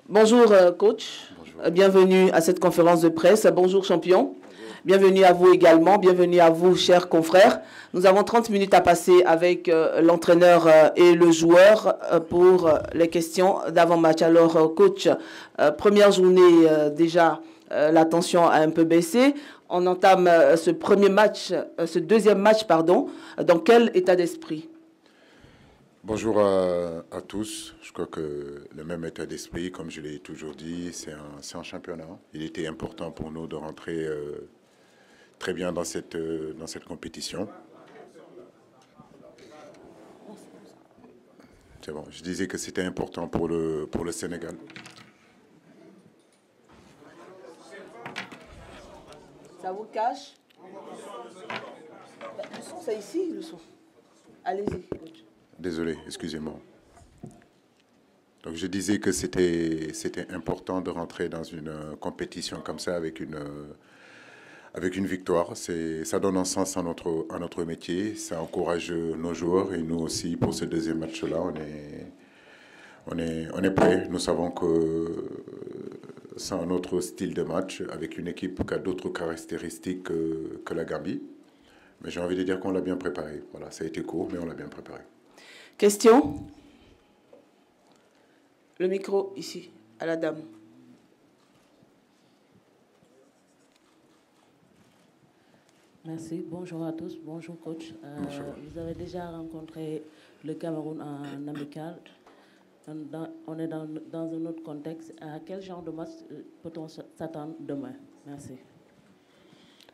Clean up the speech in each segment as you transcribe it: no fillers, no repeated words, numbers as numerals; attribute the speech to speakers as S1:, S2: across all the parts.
S1: Bonjour coach, bonjour. Bienvenue à cette conférence de presse. Bonjour champion, bonjour. Bienvenue à vous également, bienvenue à vous chers confrères. Nous avons 30 minutes à passer avec l'entraîneur et le joueur pour les questions d'avant-match. Alors coach, première journée déjà, la tension a un peu baissé. On entame ce deuxième match, pardon, dans quel état d'esprit ?
S2: Bonjour à tous. Je crois que le même état d'esprit, comme je l'ai toujours dit, c'est un championnat. Il était important pour nous de rentrer très bien dans cette compétition. C'est bon. Je disais que c'était important pour le Sénégal.
S1: Ça vous cache? Le son, c'est ici, le son. Allez-y, coach.
S2: Désolé, excusez-moi. Donc je disais que c'était important de rentrer dans une compétition comme ça avec une victoire. Ça donne un sens à notre métier, ça encourage nos joueurs et nous aussi pour ce deuxième match-là, on est prêts. Nous savons que c'est un autre style de match avec une équipe qui a d'autres caractéristiques que la Gambie. Mais j'ai envie de dire qu'on l'a bien préparé. Voilà, ça a été court, mais on l'a bien préparé.
S1: Question? Le micro ici, à la dame.
S3: Merci. Bonjour à tous. Bonjour coach.
S2: Bonjour.
S3: Vous avez déjà rencontré le Cameroun en amical. On est dans un autre contexte. À quel genre de match peut-on s'attendre demain? Merci.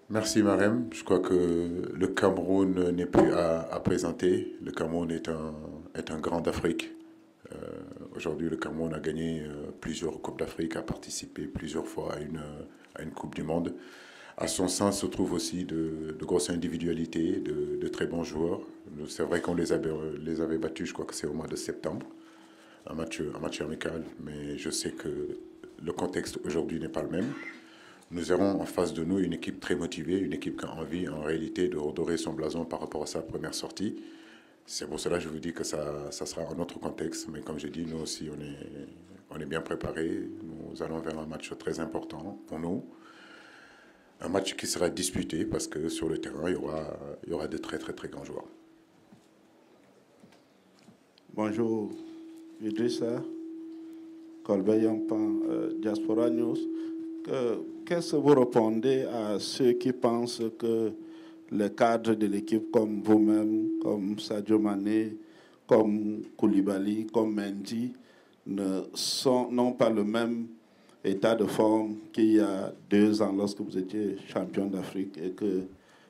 S2: Merci Marem. Je crois que le Cameroun n'est plus à présenter. Le Cameroun est un grand d'Afrique. Aujourd'hui, le Cameroun a gagné plusieurs Coupes d'Afrique, a participé plusieurs fois à une Coupe du Monde. À son sein se trouvent aussi de grosses individualités, de très bons joueurs. C'est vrai qu'on les avait battus, je crois que c'est au mois de septembre, un match amical, mais je sais que le contexte aujourd'hui n'est pas le même. Nous aurons en face de nous une équipe très motivée, une équipe qui a envie en réalité de redorer son blason par rapport à sa première sortie. C'est pour cela que je vous dis que ça sera un autre contexte, mais comme je dis, nous aussi on est bien préparés. Nous allons vers un match très important pour nous. Un match qui sera disputé parce que sur le terrain, il y aura de très très très grands joueurs.
S4: Bonjour, Idrissa, Colbert Yampan, Diaspora News. Qu'est-ce que vous répondez à ceux qui pensent que les cadres de l'équipe comme vous-même, comme Sadio Mané, comme Koulibaly, comme Mendy, n'ont pas le même état de forme qu'il y a 2 ans lorsque vous étiez champion d'Afrique et que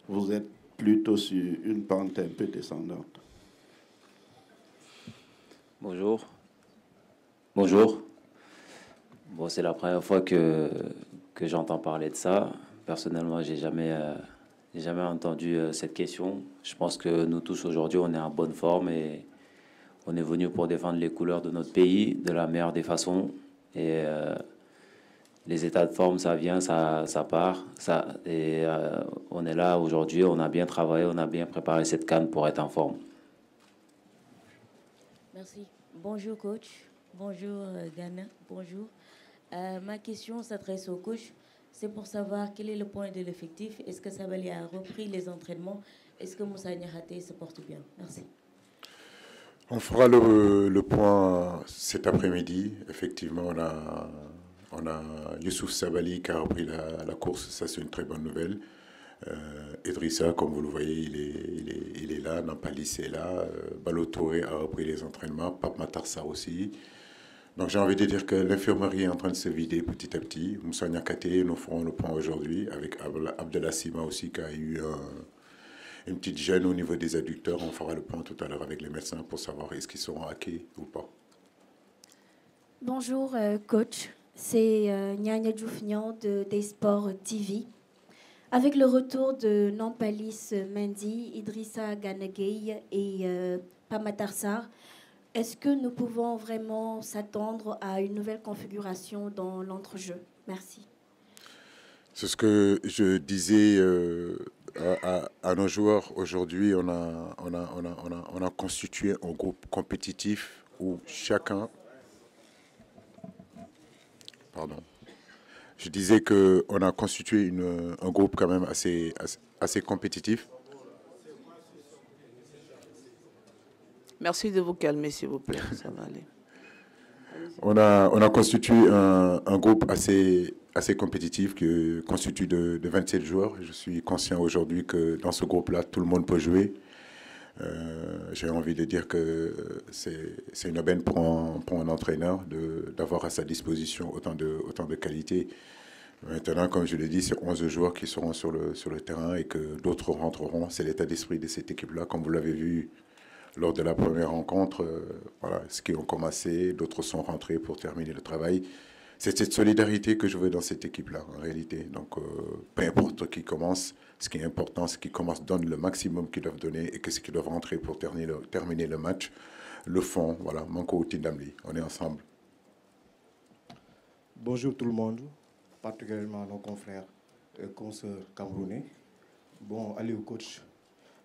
S4: vous êtes plutôt sur une pente un peu descendante?
S5: Bonjour. Bonjour. Bon, c'est la première fois que j'entends parler de ça. Personnellement, j'ai jamais entendu cette question. Je pense que nous tous aujourd'hui, on est en bonne forme et on est venu pour défendre les couleurs de notre pays de la meilleure des façons. Et les états de forme, ça vient, ça part. On est là aujourd'hui, on a bien travaillé, on a bien préparé cette CAN pour être en forme.
S6: Merci. Bonjour coach. Bonjour Ghana. Bonjour. Ma question s'adresse au coach. C'est pour savoir quel est le point de l'effectif. Est-ce que Sabali a repris les entraînements? Est-ce que Moussa Niakhaté se porte bien? Merci.
S2: On fera le point cet après-midi. Effectivement, on a Youssouf Sabali qui a repris la course. Ça, c'est une très bonne nouvelle. Idrissa, comme vous le voyez, il est là. Nampalis est là. Balo Touré a repris les entraînements. Pape Matarsa aussi. Donc j'ai envie de dire que l'infirmerie est en train de se vider petit à petit. Moussa Niakate, nous ferons le point aujourd'hui avec Abdallah Sima aussi qui a eu une petite gêne au niveau des adducteurs. On fera le point tout à l'heure avec les médecins pour savoir est-ce qu'ils seront hackés ou pas.
S7: Bonjour coach, c'est Nyanya Djoufnian de Des Sports TV. Avec le retour de Nampalis Mendy, Idrissa Gana Gueye et Pape Sarr, est-ce que nous pouvons vraiment s'attendre à une nouvelle configuration dans l'entrejeu? Merci.
S2: C'est ce que je disais à nos joueurs. Aujourd'hui, on a constitué un groupe compétitif où chacun... Pardon. Je disais qu'on a constitué un groupe quand même assez compétitif.
S1: Merci de vous calmer, s'il vous plaît. Ça va aller.
S2: On a constitué un groupe assez compétitif qui constitue de 27 joueurs. Je suis conscient aujourd'hui que dans ce groupe-là, tout le monde peut jouer. J'ai envie de dire que c'est une aubaine pour un entraîneur d'avoir à sa disposition autant de qualité. Maintenant, comme je l'ai dit, c'est 11 joueurs qui seront sur le terrain et que d'autres rentreront. C'est l'état d'esprit de cette équipe-là, comme vous l'avez vu lors de la première rencontre. Voilà, ceux qui ont commencé, d'autres sont rentrés pour terminer le travail. C'est cette solidarité que je veux dans cette équipe-là, en réalité. Donc, peu importe qui commence, ce qui est important, c'est qu'ils commencent, donnent le maximum qu'ils doivent donner et que ce qu'ils doivent rentrer pour terminer le match, le font. Voilà, Manko Tindamli, on est ensemble.
S8: Bonjour tout le monde, particulièrement nos confrères et consoeurs camerounais. Bon, allez au coach.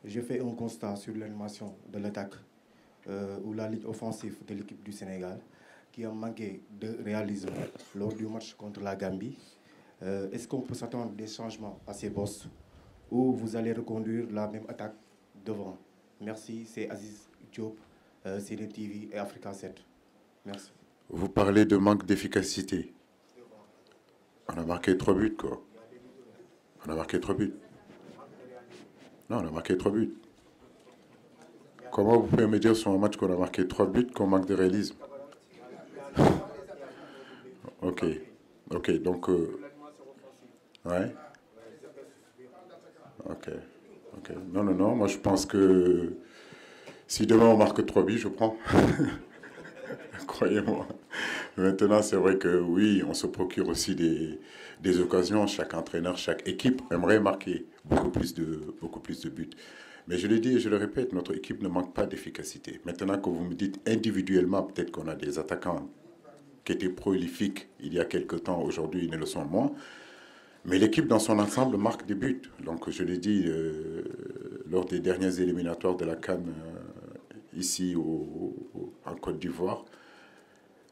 S8: J'ai fait un constat sur l'animation de l'attaque ou la ligne offensive de l'équipe du Sénégal qui a manqué de réalisme lors du match contre la Gambie. Est-ce qu'on peut s'attendre des changements à ces postes ou vous allez reconduire la même attaque devant? Merci, c'est Aziz Diop, CD TV et Africa 7. Merci.
S2: Vous parlez de manque d'efficacité. On a marqué 3 buts, quoi. On a marqué 3 buts. Non, on a marqué 3 buts. Comment vous pouvez me dire sur un match qu'on a marqué 3 buts qu'on manque de réalisme? Ok, donc... ouais. Ok. Non, moi je pense que si demain on marque 3 buts, je prends. Croyez-moi. Maintenant, c'est vrai que oui, on se procure aussi des occasions. Chaque entraîneur, chaque équipe aimerait marquer beaucoup plus de buts. Mais je le dis et je le répète, notre équipe ne manque pas d'efficacité. Maintenant que vous me dites individuellement, peut-être qu'on a des attaquants qui étaient prolifiques il y a quelque temps, aujourd'hui ils ne le sont moins. Mais l'équipe dans son ensemble marque des buts. Donc je l'ai dit lors des dernières éliminatoires de la CAN ici en Côte d'Ivoire,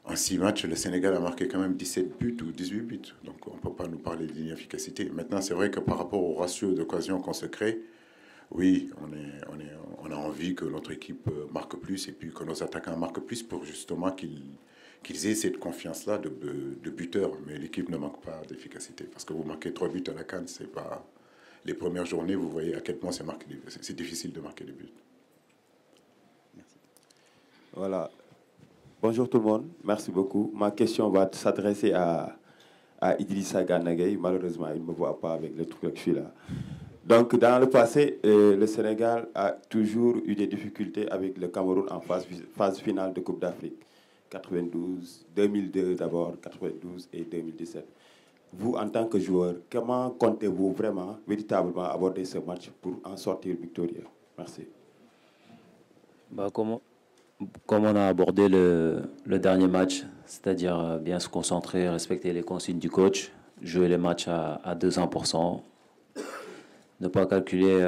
S2: en 6 matchs, le Sénégal a marqué quand même 17 buts ou 18 buts. Donc on ne peut pas nous parler d'inefficacité. Maintenant, c'est vrai que par rapport au ratio d'occasion qu'on se crée, oui, on a envie que notre équipe marque plus et puis que nos attaquants marquent plus pour justement qu'ils aient cette confiance-là de buteur. Mais l'équipe ne manque pas d'efficacité. Parce que vous marquez 3 buts à la CAN, c'est pas... Les premières journées, vous voyez à quel point c'est difficile de marquer des buts.
S9: Merci. Voilà. Bonjour tout le monde, merci beaucoup. Ma question va s'adresser à Idrissa Gana Gueye. Malheureusement, il ne me voit pas avec le truc que je suis là. Donc, dans le passé, le Sénégal a toujours eu des difficultés avec le Cameroun en phase finale de Coupe d'Afrique. 92, 2002 d'abord, 92 et 2017. Vous, en tant que joueur, comment comptez-vous vraiment, véritablement aborder ce match pour en sortir victorieux? Merci.
S5: Comme on a abordé le dernier match, c'est-à-dire bien se concentrer, respecter les consignes du coach, jouer les matchs à 200%, ne pas calculer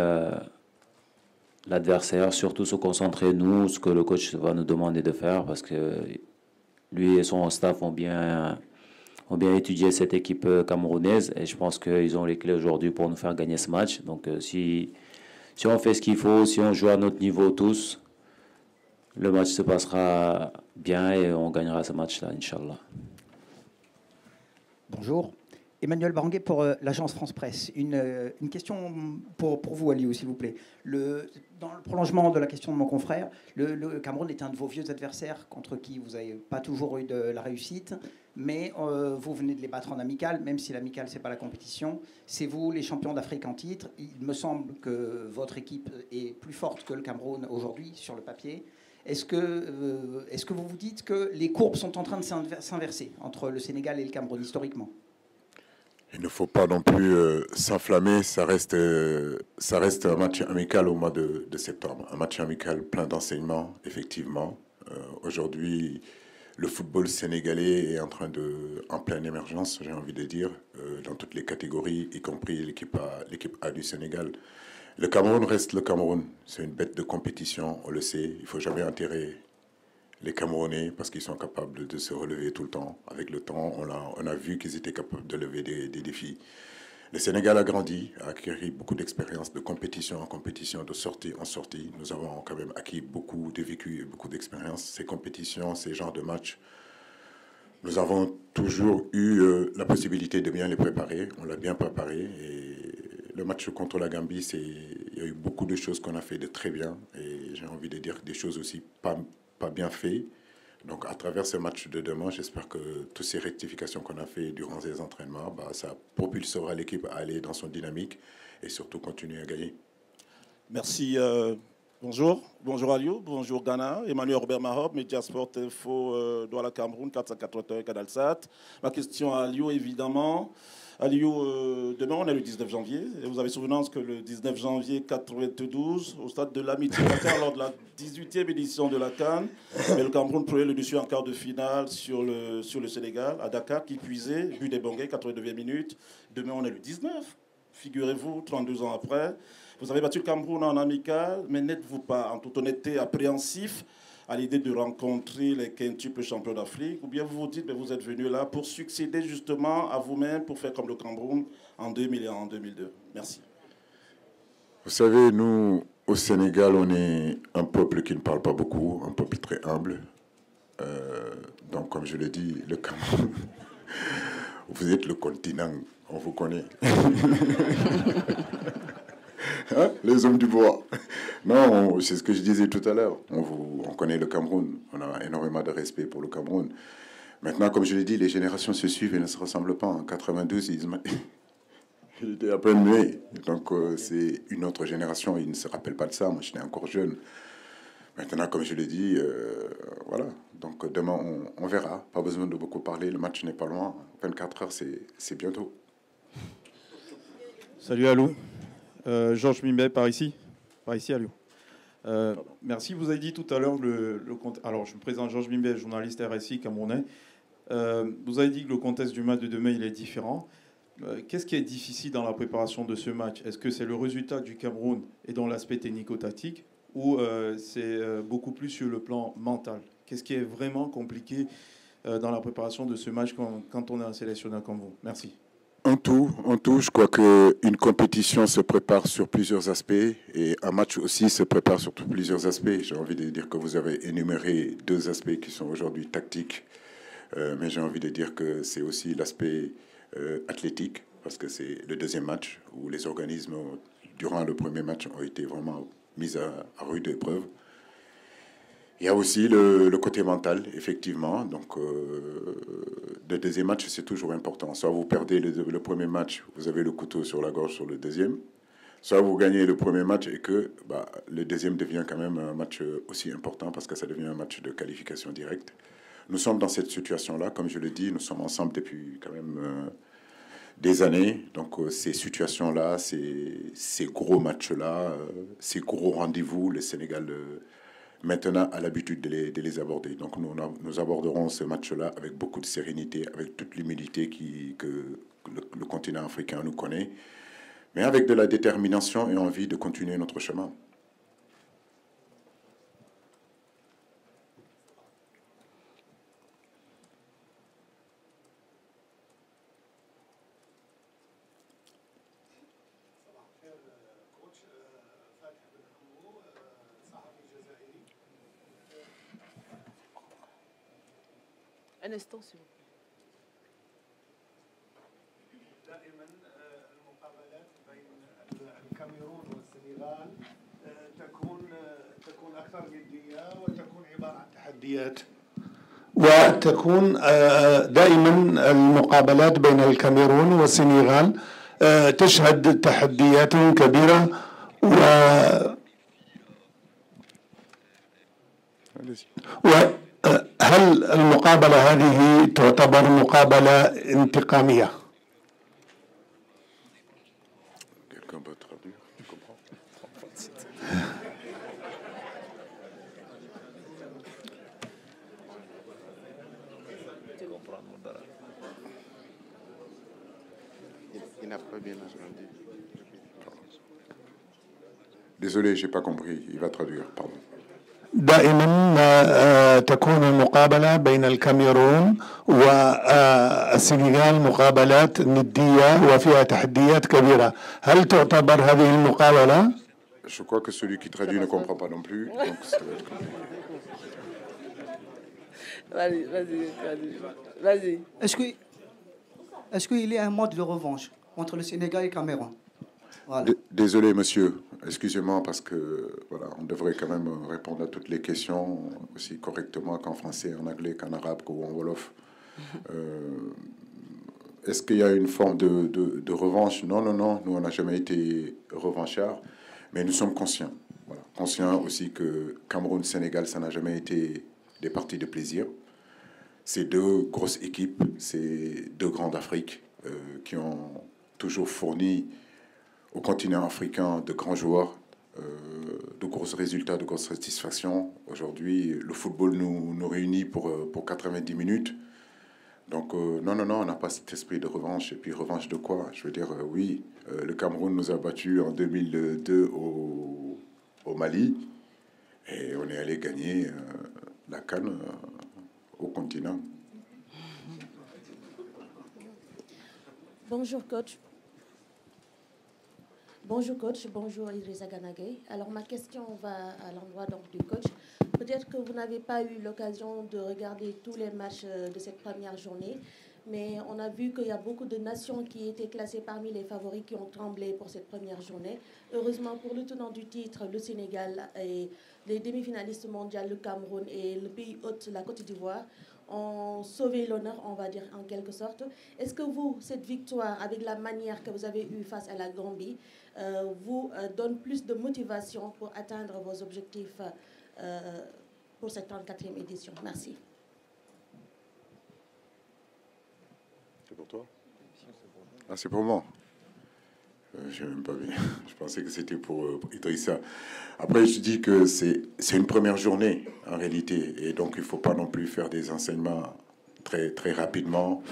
S5: l'adversaire, surtout se concentrer, nous, ce que le coach va nous demander de faire, parce que lui et son staff ont bien étudié cette équipe camerounaise, et je pense qu'ils ont les clés aujourd'hui pour nous faire gagner ce match. Donc si on fait ce qu'il faut, si on joue à notre niveau tous, le match se passera bien et on gagnera ce match-là, Inch'Allah.
S10: Bonjour, Emmanuel Baranguet pour l'agence France Presse. Une question pour vous, Aliou, s'il vous plaît. Dans le prolongement de la question de mon confrère, le Cameroun est un de vos vieux adversaires contre qui vous n'avez pas toujours eu de la réussite, mais vous venez de les battre en amical, même si l'amical, ce n'est pas la compétition. C'est vous, les champions d'Afrique en titre. Il me semble que votre équipe est plus forte que le Cameroun aujourd'hui, sur le papier. Est-ce que vous vous dites que les courbes sont en train de s'inverser entre le Sénégal et le Cameroun, historiquement ?
S2: Il ne faut pas non plus s'enflammer, ça reste un match amical au mois de septembre. Un match amical plein d'enseignements, effectivement. Aujourd'hui, le football sénégalais est en pleine émergence, j'ai envie de dire, dans toutes les catégories, y compris l'équipe A du Sénégal. Le Cameroun reste le Cameroun, c'est une bête de compétition, on le sait. Il ne faut jamais enterrer les Camerounais, parce qu'ils sont capables de se relever tout le temps. Avec le temps, on a vu qu'ils étaient capables de lever des défis. Le Sénégal a grandi, a acquis beaucoup d'expérience, de compétition en compétition, de sortie en sortie. Nous avons quand même acquis beaucoup de vécu et beaucoup d'expérience. Ces compétitions, ces genres de matchs, nous avons toujours eu la possibilité de bien les préparer. On l'a bien préparé. Et le match contre la Gambie, il y a eu beaucoup de choses qu'on a fait de très bien. Et j'ai envie de dire des choses aussi pas bien fait. Donc, à travers ce match de demain, j'espère que toutes ces rectifications qu'on a fait durant ces entraînements, ça propulsera l'équipe à aller dans son dynamique et surtout continuer à gagner.
S11: Merci. Bonjour. Bonjour Aliou. Bonjour Ghana. Emmanuel Robert Marob, Mediasport Info, Douala Cameroun, 481 Canalsat. Ma question à Aliou, évidemment. Aliou, demain, on est le 19 janvier. Et vous avez souvenance que le 19 janvier 92, au stade de l'Amitié Dakar, lors de la 18e édition de la CAN, le Cameroun prenait le dessus en quart de finale sur le Sénégal, à Dakar, qui puisait, but des Bangais, 89e minute. Demain, on est le 19. Figurez-vous, 32 ans après. Vous avez battu le Cameroun en amical, mais n'êtes-vous pas, en toute honnêteté, appréhensif à l'idée de rencontrer les quintuples champions d'Afrique, ou bien vous vous dites que vous êtes venu là pour succéder justement à vous-même, pour faire comme le Cameroun en 2000 et en 2002. Merci.
S2: Vous savez, nous, au Sénégal, on est un peuple qui ne parle pas beaucoup, un peuple très humble. Donc, comme je l'ai dit, le Cameroun, vous êtes le continent, on vous connaît. Hein, les hommes du bois. Non, c'est ce que je disais tout à l'heure. On connaît le Cameroun. On a énormément de respect pour le Cameroun. Maintenant, comme je l'ai dit, les générations se suivent et ne se ressemblent pas. En 92, il était à peine né. Donc, c'est une autre génération. Ils ne se rappellent pas de ça. Moi, j'étais encore jeune. Maintenant, comme je l'ai dit, voilà. Donc, demain, on verra. Pas besoin de beaucoup parler. Le match n'est pas loin. 24 heures, c'est bientôt.
S12: Salut, Alou. Georges Mimbé, par ici, Aliou. Merci. Vous avez dit tout à l'heure alors, je me présente Georges Mimbé, journaliste RSI camerounais. Vous avez dit que le contexte du match de demain, il est différent. Qu'est-ce qui est difficile dans la préparation de ce match? Est-ce que c'est le résultat du Cameroun et dans l'aspect technico-tactique, ou c'est beaucoup plus sur le plan mental? Qu'est-ce qui est vraiment compliqué dans la préparation de ce match quand on est un sélectionneur comme vous? Merci.
S2: En tout, je crois qu'une compétition se prépare sur plusieurs aspects et un match aussi se prépare sur plusieurs aspects. J'ai envie de dire que vous avez énuméré deux aspects qui sont aujourd'hui tactiques, mais j'ai envie de dire que c'est aussi l'aspect athlétique, parce que c'est le deuxième match où les organismes, durant le premier match, ont été vraiment mis à rude épreuve. Il y a aussi le côté mental, effectivement. Donc, le deuxième match, c'est toujours important. Soit vous perdez le premier match, vous avez le couteau sur la gorge sur le deuxième. Soit vous gagnez le premier match et que le deuxième devient quand même un match aussi important parce que ça devient un match de qualification directe. Nous sommes dans cette situation-là. Comme je le dis, nous sommes ensemble depuis quand même des années. Donc, ces situations-là, ces gros matchs-là, ces gros rendez-vous, le Sénégal... maintenant a l'habitude de les aborder. Donc nous aborderons ce match-là avec beaucoup de sérénité, avec toute l'humilité que le continent africain nous connaît, mais avec de la détermination et envie de continuer notre chemin.
S1: Un instant, s'il vous plaît.
S13: الكاميرون والسنغال تكون أكثر جدية وتكون عبارة عن تحديات وتكون دائما المقابلات بين الكاميرون والسنغال تشهد تحديات كبيرة وهل المقابلة هذه تعتبر مقابلة انتقامية؟
S2: Il n'a pas bien entendu. Désolé, j'ai pas compris. Il va traduire, pardon.
S13: دائما ما تكون المقابلة بين الكاميرون والسنغال مقابلات ندية وفيها تحديات كبيرة. هل تعتبر هذه المقابلة؟
S2: Je crois que celui qui traduit ne comprend pas non plus. Donc ça va être compliqué.
S1: Vas-y.
S10: Est-ce qu'il y a un mode de revanche entre le Sénégal et le Cameroun? Voilà.
S2: Désolé, monsieur. Excusez-moi parce que voilà, on devrait quand même répondre à toutes les questions aussi correctement qu'en français, en anglais, qu'en arabe, qu'en wolof. Est-ce qu'il y a une forme de revanche? Non, non, non. Nous, on n'a jamais été revanchards, mais nous sommes conscients. Voilà. Conscients aussi que Cameroun-Sénégal, ça n'a jamais été des parties de plaisir. C'est deux grosses équipes, c'est deux grandes d'Afrique qui ont toujours fourni au continent africain de grands joueurs, de gros résultats, de grosses satisfactions. Aujourd'hui, le football nous réunit pour 90 minutes. Donc, non, on n'a pas cet esprit de revanche. Et puis, revanche de quoi? Je veux dire, oui, le Cameroun nous a battus en 2002 au Mali. Et on est allé gagner la CAN au continent.
S6: Bonjour, coach. Bonjour coach, bonjour Idrissa Gana Gueye. Alors ma question va à l'endroit donc du coach. Peut-être que vous n'avez pas eu l'occasion de regarder tous les matchs de cette première journée, mais on a vu qu'il y a beaucoup de nations qui étaient classées parmi les favoris qui ont tremblé pour cette première journée. Heureusement pour le tenant du titre, le Sénégal et les demi-finalistes mondiaux, le Cameroun et le pays hôte, la Côte d'Ivoire, ont sauvé l'honneur, on va dire en quelque sorte. Est-ce que vous, cette victoire, avec la manière que vous avez eue face à la Gambie, vous donne plus de motivation pour atteindre vos objectifs pour cette 34e édition? Merci.
S2: C'est pour toi? Ah, c'est pour moi. Je n'ai même pas vu. Je pensais que c'était pour Idrissa. Après, je dis que c'est une première journée, en réalité. Et donc, il ne faut pas non plus faire des enseignements très, très rapidement.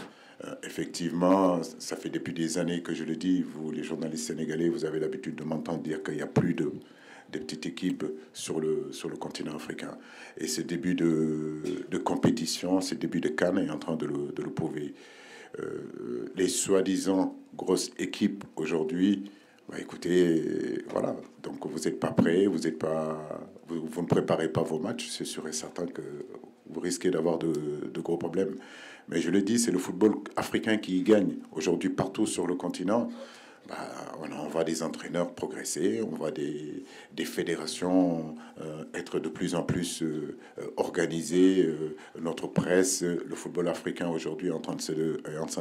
S2: Effectivement, ça fait depuis des années que je le dis. Vous, les journalistes sénégalais, vous avez l'habitude de m'entendre dire qu'il n'y a plus de petites équipes sur le continent africain. Et ce début de compétition, ce début de CAN est en train de le prouver. Les soi-disant grosses équipes aujourd'hui, bah écoutez, voilà, donc vous n'êtes pas prêts, vous ne préparez pas vos matchs, c'est sûr et certain que vous risquez d'avoir de gros problèmes. Mais je le dis, c'est le football africain qui y gagne. Aujourd'hui, partout sur le continent, bah, on voit des entraîneurs progresser, on voit des fédérations être de plus en plus organisées. Notre presse, le football africain aujourd'hui est en train de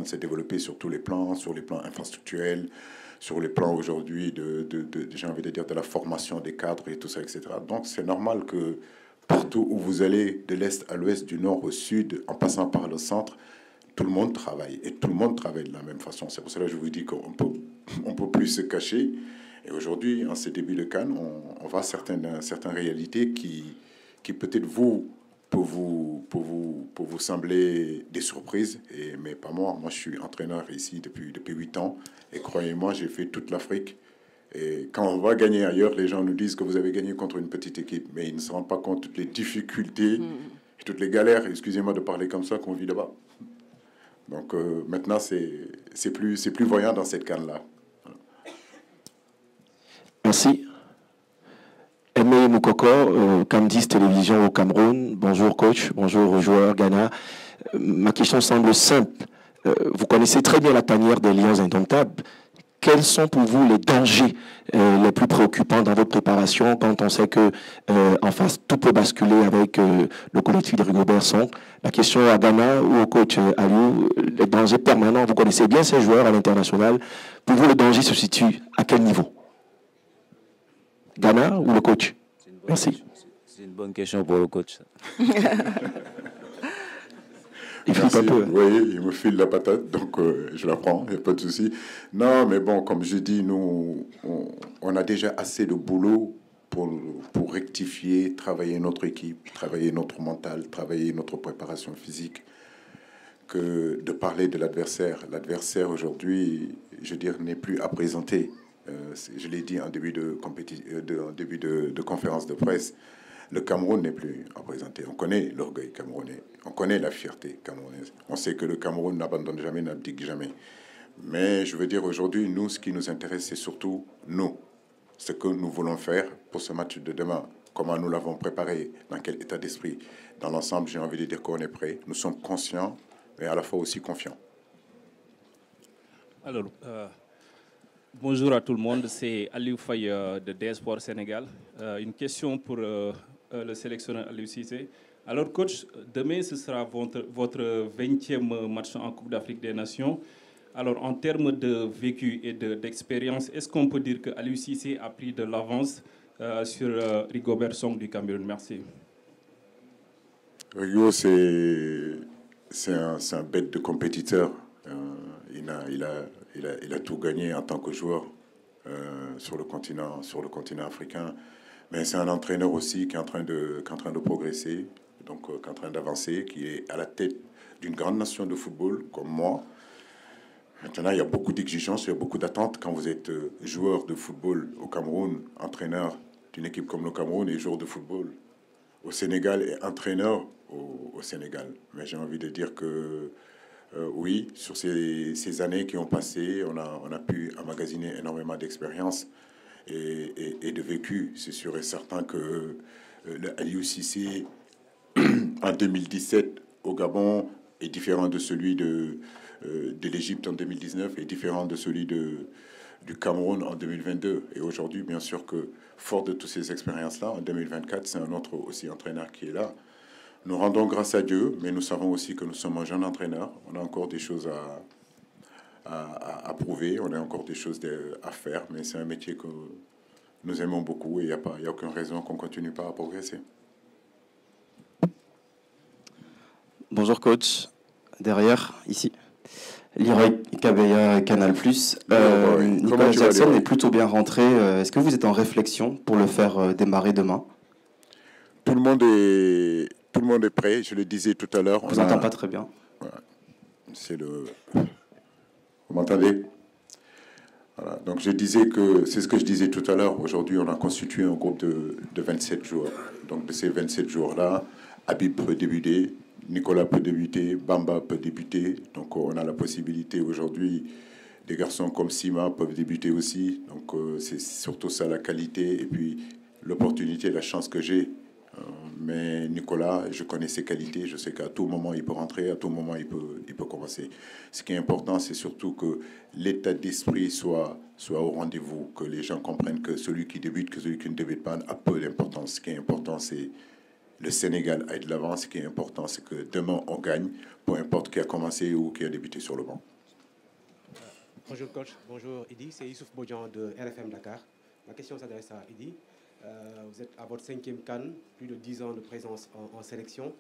S2: se développer sur tous les plans, sur les plans infrastructurels, sur les plans aujourd'hui j'ai envie de dire, de la formation des cadres et tout ça, etc. Donc c'est normal que partout où vous allez, de l'Est à l'Ouest, du Nord au Sud, en passant par le centre, tout le monde travaille. Et tout le monde travaille de la même façon. C'est pour cela que je vous dis qu'on peut plus se cacher. Et aujourd'hui, en ces débuts de CAN, on voit certaines réalités qui peut-être pour vous sembler des surprises. Mais pas moi. Moi, je suis entraîneur ici depuis 8 ans. Et croyez-moi, j'ai fait toute l'Afrique. Et quand on va gagner ailleurs, les gens nous disent que vous avez gagné contre une petite équipe. Mais ils ne se rendent pas compte de toutes les difficultés et toutes les galères, excusez-moi de parler comme ça, qu'on vit là-bas. Donc maintenant, c'est plus voyant dans cette canne-là. Voilà.
S14: Merci. Aimé Moukoko, Camdis Télévision au Cameroun. Bonjour coach, bonjour joueurs Ghana. Ma question semble simple. Vous connaissez très bien la tanière des Lions indomptables. quels sont pour vous les dangers les plus préoccupants dans votre préparation quand on sait que en face tout peut basculer avec le collectif de Rigobert Song? La question à Ghana ou au coach Aliou, les dangers permanents, vous connaissez bien ces joueurs à l'international. Pour vous, le danger se situe à quel niveau? Ghana ou le coach? Merci.
S5: C'est une bonne question pour le coach.
S14: Il file un peu.
S2: Oui, il me file la patate, donc je la prends, il n'y a pas de souci. Non, mais bon, comme je dis, nous, on a déjà assez de boulot pour rectifier, travailler notre équipe, travailler notre mental, travailler notre préparation physique, que de parler de l'adversaire. L'adversaire, aujourd'hui, je veux dire, n'est plus à présenter. Je l'ai dit en début de conférence de presse. Le Cameroun n'est plus à présenter. On connaît l'orgueil camerounais, on connaît la fierté camerounaise. On sait que le Cameroun n'abandonne jamais, n'abdique jamais. Mais je veux dire, aujourd'hui, nous, ce qui nous intéresse, c'est surtout nous. Ce que nous voulons faire pour ce match de demain. Comment nous l'avons préparé, dans quel état d'esprit. Dans l'ensemble, j'ai envie de dire qu'on est prêt. Nous sommes conscients, mais à la fois aussi confiants.
S15: Alors, bonjour à tout le monde. C'est Aliou Faye de DS Sport Sénégal. Une question pour le sélectionneur Aliou Cissé. Alors, coach, demain, ce sera votre 20e match en Coupe d'Afrique des Nations. Alors, en termes de vécu et d'expérience, est-ce qu'on peut dire que Aliou Cissé a pris de l'avance sur Rigobert Song du Cameroun? Merci.
S2: Rigo, c'est un bête de compétiteur. Il a tout gagné en tant que joueur sur le continent africain. Mais c'est un entraîneur aussi qui est en train de progresser, donc qui est en train d'avancer, qui est à la tête d'une grande nation de football comme moi. Maintenant, il y a beaucoup d'exigences, il y a beaucoup d'attentes quand vous êtes joueur de football au Cameroun, entraîneur d'une équipe comme le Cameroun et joueur de football au Sénégal et entraîneur au Sénégal. Mais j'ai envie de dire que oui, sur ces années qui ont passé, on a pu emmagasiner énormément d'expérience et de vécu. C'est sûr et certain que le Aliou Cissé en 2017 au Gabon est différent de celui de l'Égypte en 2019 et différent de celui du Cameroun en 2022. Et aujourd'hui, bien sûr que, fort de toutes ces expériences-là, en 2024, c'est un autre aussi entraîneur qui est là. Nous rendons grâce à Dieu, mais nous savons aussi que nous sommes un jeune entraîneur. On a encore des choses à prouver, on a encore des choses à faire, mais c'est un métier que nous aimons beaucoup et il n'y a aucune raison qu'on ne continue pas à progresser.
S16: Bonjour coach, derrière, ici. Leroy Kabeya, Canal+. Nicolas Jackson est plutôt bien rentré. Est-ce que vous êtes en réflexion pour le faire démarrer demain?
S2: Tout le monde est prêt, je le disais tout à l'heure.
S16: On ne vous entend pas très bien.
S2: Voilà. Vous m'entendez? Voilà. Donc je disais que, c'est ce que je disais tout à l'heure, aujourd'hui on a constitué un groupe de 27 joueurs. Donc de ces 27 joueurs-là, Habib peut débuter, Nicolas peut débuter, Bamba peut débuter. Donc on a la possibilité aujourd'hui, des garçons comme Sima peuvent débuter aussi. Donc c'est surtout ça la qualité et puis l'opportunité, la chance que j'ai. Mais Nicolas, je connais ses qualités, je sais qu'à tout moment il peut rentrer, à tout moment il peut commencer. Ce qui est important, c'est surtout que l'état d'esprit soit au rendez-vous, que les gens comprennent que celui qui débute, que celui qui ne débute pas a peu d'importance. Ce qui est important, c'est le Sénégal aille de l'avant. Ce qui est important, c'est que demain on gagne, peu importe qui a commencé ou qui a débuté sur le banc.
S17: Bonjour coach, bonjour Idi, c'est Youssouf Bodian de RFM Dakar. Ma question s'adresse à Idi. Vous êtes à votre 5e CAN, plus de 10 ans de présence en sélection.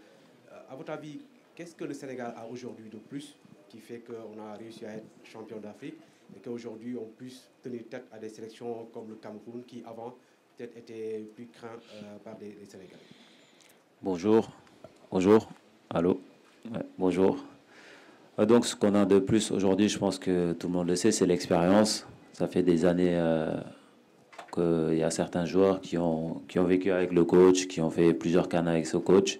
S17: À votre avis, qu'est-ce que le Sénégal a aujourd'hui de plus qui fait qu'on a réussi à être champion d'Afrique et qu'aujourd'hui on puisse tenir tête à des sélections comme le Cameroun qui avant peut-être étaient plus craints par les Sénégalais?
S5: Bonjour, allô, ouais, bonjour. Donc ce qu'on a de plus aujourd'hui, je pense que tout le monde le sait, c'est l'expérience. Ça fait des années qu'il y a certains joueurs qui ont vécu avec le coach, qui ont fait plusieurs CAN avec ce coach.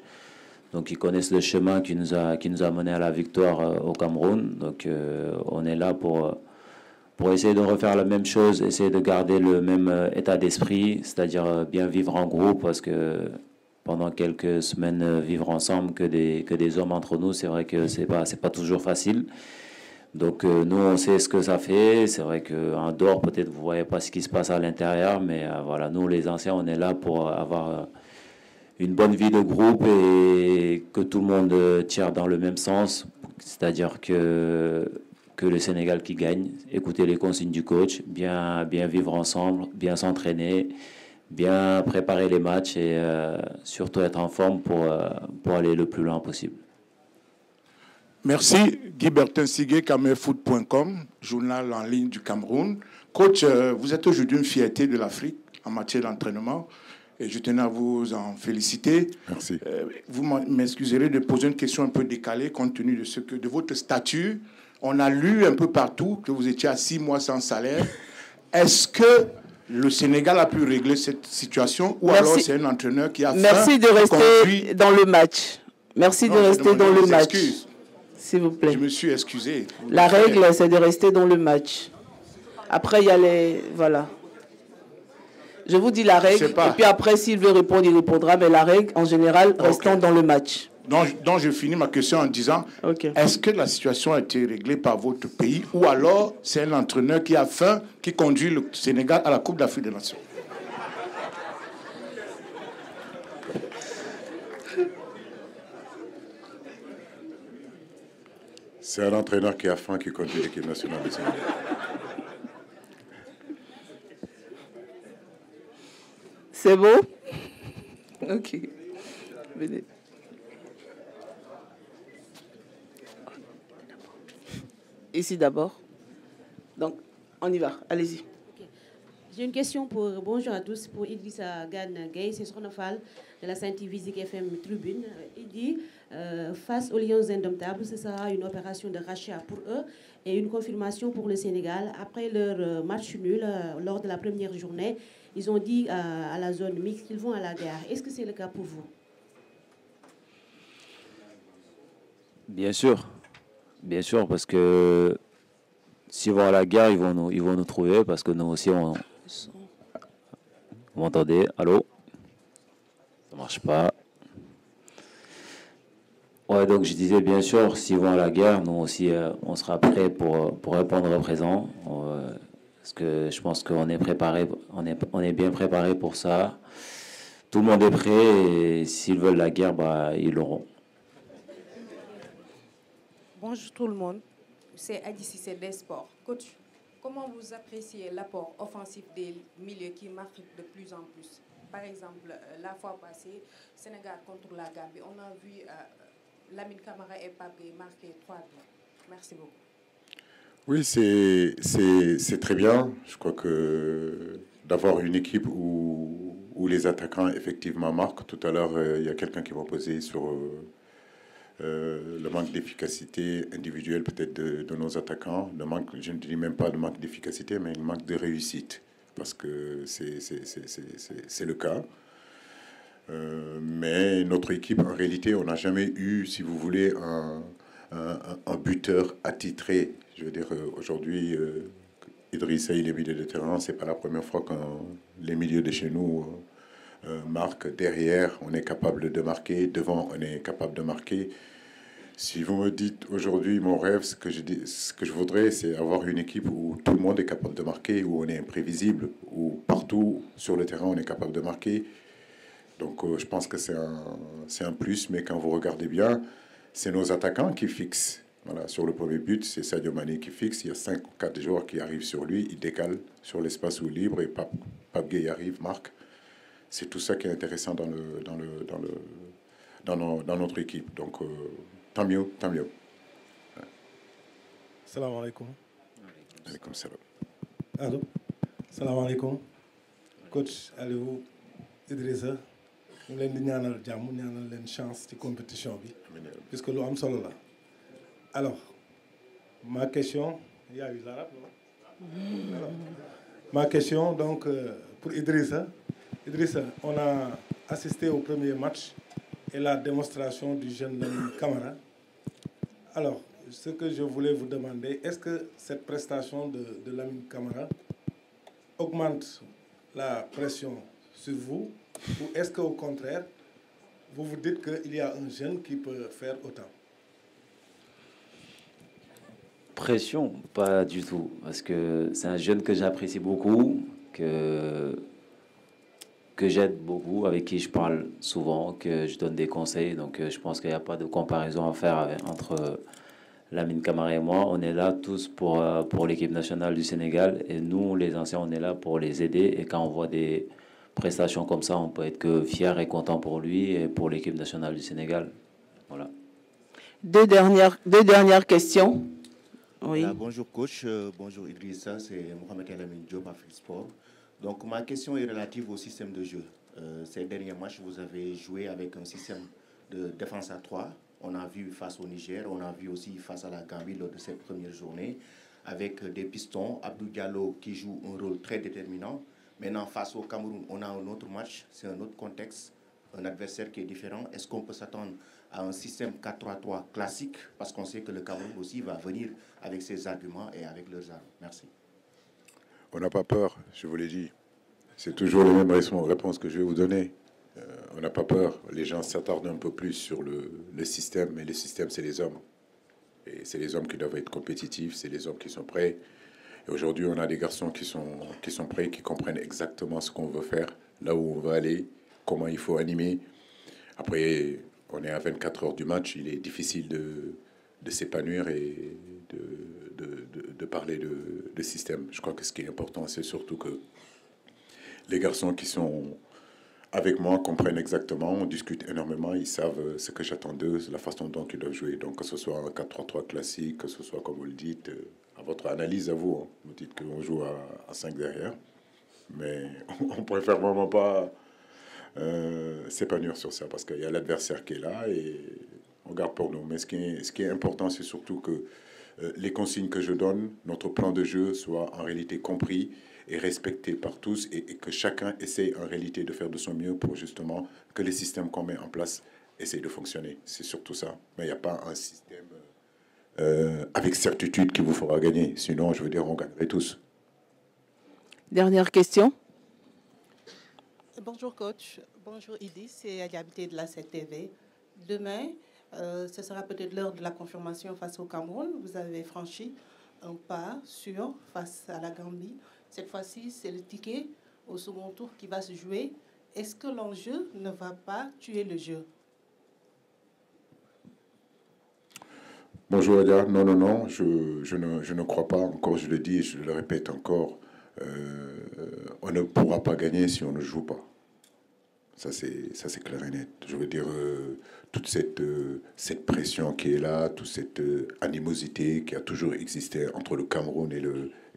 S5: Donc ils connaissent le chemin qui nous a mené à la victoire au Cameroun. Donc on est là pour essayer de refaire la même chose, essayer de garder le même état d'esprit, c'est-à-dire bien vivre en groupe, parce que pendant quelques semaines vivre ensemble que des hommes entre nous, c'est vrai que c'est pas toujours facile. Donc nous, on sait ce que ça fait. C'est vrai qu'en dehors, peut-être vous ne voyez pas ce qui se passe à l'intérieur, mais voilà, nous, les anciens, on est là pour avoir une bonne vie de groupe et que tout le monde tire dans le même sens. C'est-à-dire que le Sénégal qui gagne, écouter les consignes du coach, bien vivre ensemble, bien s'entraîner, bien préparer les matchs et surtout être en forme pour aller le plus loin possible.
S18: Merci. Guy Bertin Sigué, camerfoot.com, journal en ligne du Cameroun. Coach, vous êtes aujourd'hui une fierté de l'Afrique en matière d'entraînement et je tenais à vous en féliciter.
S2: Merci.
S18: Vous m'excuserez de poser une question un peu décalée compte tenu de votre statut. On a lu un peu partout que vous étiez à 6 mois sans salaire. Est-ce que le Sénégal a pu régler cette situation ou alors c'est un entraîneur qui a
S1: Merci de rester dans le match. Merci de rester dans le match. S'il vous plaît.
S18: Je me suis excusé.
S1: La règle, c'est de rester dans le match. Après, il y a les... Voilà. Je vous dis la règle. Et puis après, s'il veut répondre, il répondra. Mais la règle, en général, restons dans le match.
S18: Donc, je finis ma question en disant, est-ce que la situation a été réglée par votre pays ou alors c'est un entraîneur qui a faim qui conduit le Sénégal à la Coupe d'Afrique des Nations?
S2: C'est un entraîneur qui a faim qui conduit l'équipe nationale du Sénégal.
S1: C'est beau? Ok. Venez. Ici d'abord. Donc, on y va. Allez-y.
S19: Okay. J'ai une question pour... Bonjour à tous. Pour Idrissa Gana Gueye, c'est Sonafal de la Saint-TV FM Tribune. Il dit, face aux Lions indomptables, ce sera une opération de rachat pour eux et une confirmation pour le Sénégal. Après leur match nul, lors de la première journée, ils ont dit à la zone mixte qu'ils vont à la guerre. Est-ce que c'est le cas pour vous?
S5: Bien sûr, parce que s'ils vont à la guerre, ils vont nous trouver, parce que nous aussi, vous m'entendez? Allô? Ça marche pas. Ouais, donc je disais, bien sûr, s'ils vont à la guerre, nous aussi, on sera prêts pour répondre présent. Parce que je pense qu'on est préparé, on est bien préparé pour ça. Tout le monde est prêt et s'ils veulent la guerre, ils l'auront.
S20: Bonjour tout le monde, c'est Adi Cissé des Sports. Coach, comment vous appréciez l'apport offensif des milieux qui marquent de plus en plus? Par exemple, la fois passée, Sénégal contre la Gambie, on a vu Lamine Camara et Pape Gueye marquer 3 buts. Merci beaucoup.
S2: Oui, c'est très bien. Je crois que d'avoir une équipe où les attaquants effectivement marquent. Tout à l'heure, il y a quelqu'un qui m'a posé sur le manque d'efficacité individuelle peut-être de nos attaquants. Je ne dis même pas de manque d'efficacité, mais le manque de réussite. Parce que c'est le cas. Mais notre équipe, en réalité, on n'a jamais eu, si vous voulez, un buteur attitré. Je veux dire, aujourd'hui, Idrissa, il est milieu de terrain. Ce n'est pas la première fois que les milieux de chez nous marquent. Derrière, on est capable de marquer. Devant, on est capable de marquer. Si vous me dites aujourd'hui, mon rêve, ce que je voudrais, c'est avoir une équipe où tout le monde est capable de marquer, où on est imprévisible, où partout sur le terrain, on est capable de marquer. Donc, je pense que c'est un plus. Mais quand vous regardez bien, c'est nos attaquants qui fixent. Voilà, sur le premier but, c'est Sadio Mané qui fixe. Il y a 5 ou 4 joueurs qui arrivent sur lui. Il décale sur l'espace où libre et Pape Gueye arrive, marque. C'est tout ça qui est intéressant dans notre équipe. Donc, tant mieux, tant mieux. Ouais.
S21: Salam alaikum.
S2: Alaikum salam.
S21: Allô. Salam alaikum. Coach Aliou Idrissa. Nous avons une chance de compétition. Puisque nous avons solo là. Alors, ma question, il y a eu l'arabe, non? Ma question, donc, pour Idrissa. Idrissa, on a assisté au premier match et la démonstration du jeune Lamine Camara. Alors, ce que je voulais vous demander, est-ce que cette prestation de Lamine Camara augmente la pression sur vous ou est-ce qu'au contraire, vous vous dites qu'il y a un jeune qui peut faire autant?
S5: Pression, pas du tout, parce que c'est un jeune que j'apprécie beaucoup, que j'aide beaucoup, avec qui je parle souvent, que je donne des conseils. Donc je pense qu'il n'y a pas de comparaison à faire entre Lamine Camara et moi. On est là tous pour l'équipe nationale du Sénégal, et nous, les anciens, on est là pour les aider. Et quand on voit des prestations comme ça, on peut être que fier et content pour lui et pour l'équipe nationale du Sénégal. Voilà.
S1: Deux dernières questions. Oui.
S3: Voilà, bonjour coach, bonjour Idrissa, c'est Mohamed Elamine Diop, Afrique Sport. Donc ma question est relative au système de jeu. Ces derniers matchs, vous avez joué avec un système de défense à 3. On a vu face au Niger, on a vu aussi face à la Gambie lors de cette première journée, avec des pistons, Abdou Diallo qui joue un rôle très déterminant. Maintenant, face au Cameroun, on a un autre match, c'est un autre contexte, un adversaire qui est différent. Est-ce qu'on peut s'attendre à un système 4-3-3 classique, parce qu'on sait que le Cameroun aussi va venir avec ses arguments et avec leurs armes? Merci.
S2: On n'a pas peur, je vous l'ai dit. C'est toujours les mêmes réponses que je vais vous donner. On n'a pas peur. Les gens s'attardent un peu plus sur le système, mais le système, c'est les hommes. Et c'est les hommes qui doivent être compétitifs, c'est les hommes qui sont prêts. Et aujourd'hui, on a des garçons qui sont prêts, qui comprennent exactement ce qu'on veut faire, là où on veut aller, comment il faut animer. Après, on est à 24 heures du match, il est difficile de s'épanouir et de parler de système. Je crois que ce qui est important, c'est surtout que les garçons qui sont avec moi comprennent exactement, on discute énormément, ils savent ce que j'attends d'eux, la façon dont ils doivent jouer. Donc que ce soit un 4-3-3 classique, que ce soit comme vous le dites, à votre analyse à vous, hein. Vous dites qu'on joue à 5 derrière, mais on préfère vraiment pas s'épanouir sur ça, parce qu'il y a l'adversaire qui est là et on garde pour nous. Mais ce qui est important, c'est surtout que les consignes que je donne, notre plan de jeu soit en réalité compris et respecté par tous, et que chacun essaye en réalité de faire de son mieux pour justement que les systèmes qu'on met en place essayent de fonctionner. C'est surtout ça. Mais il n'y a pas un système avec certitude qui vous fera gagner. Sinon, je veux dire, on gagnerait tous.
S1: Dernière question.
S22: Bonjour coach, bonjour Idi, c'est Ali Habité de la CTV. Demain, ce sera peut-être l'heure de la confirmation face au Cameroun. Vous avez franchi un pas sûr face à la Gambie. Cette fois-ci, c'est le ticket au second tour qui va se jouer. Est-ce que l'enjeu ne va pas tuer le jeu?
S2: Bonjour Adia, non, je ne crois pas, encore je le dis et je le répète encore, on ne pourra pas gagner si on ne joue pas. Ça c'est clair et net. Je veux dire, toute cette pression qui est là, toute cette animosité qui a toujours existé entre le Cameroun et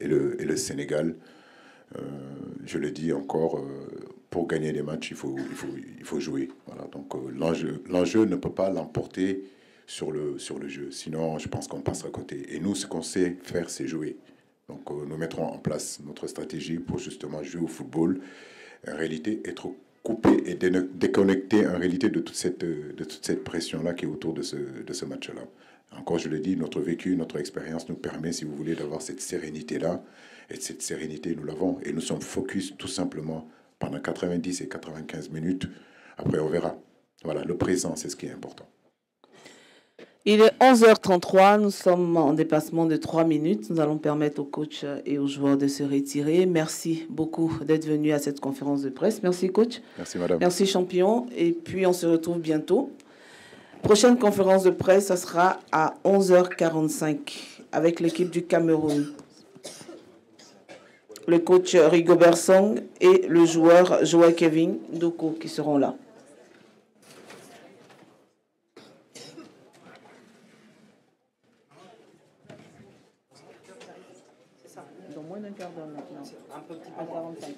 S2: le Sénégal, je le dis encore, pour gagner des matchs, il faut jouer. Voilà, donc l'enjeu ne peut pas l'emporter sur le jeu. Sinon, je pense qu'on passera à côté. Et nous, ce qu'on sait faire, c'est jouer. Donc nous mettrons en place notre stratégie pour justement jouer au football. En réalité, être coupé et déconnecté en réalité de toute cette pression-là qui est autour de ce match-là. Encore, je le dis, notre vécu, notre expérience nous permet, si vous voulez, d'avoir cette sérénité-là. Et cette sérénité, nous l'avons. Et nous sommes focus tout simplement pendant 90 et 95 minutes. Après, on verra. Voilà, le présent, c'est ce qui est important.
S1: Il est 11h33, nous sommes en dépassement de 3 minutes. Nous allons permettre aux coachs et aux joueurs de se retirer. Merci beaucoup d'être venus à cette conférence de presse. Merci coach.
S2: Merci madame.
S1: Merci champion. Et puis on se retrouve bientôt. Prochaine conférence de presse, ça sera à 11h45 avec l'équipe du Cameroun. Le coach Rigobert Song et le joueur Joël Kevin Doko qui seront là. Dans moins d'un quart d'heure maintenant. À 45.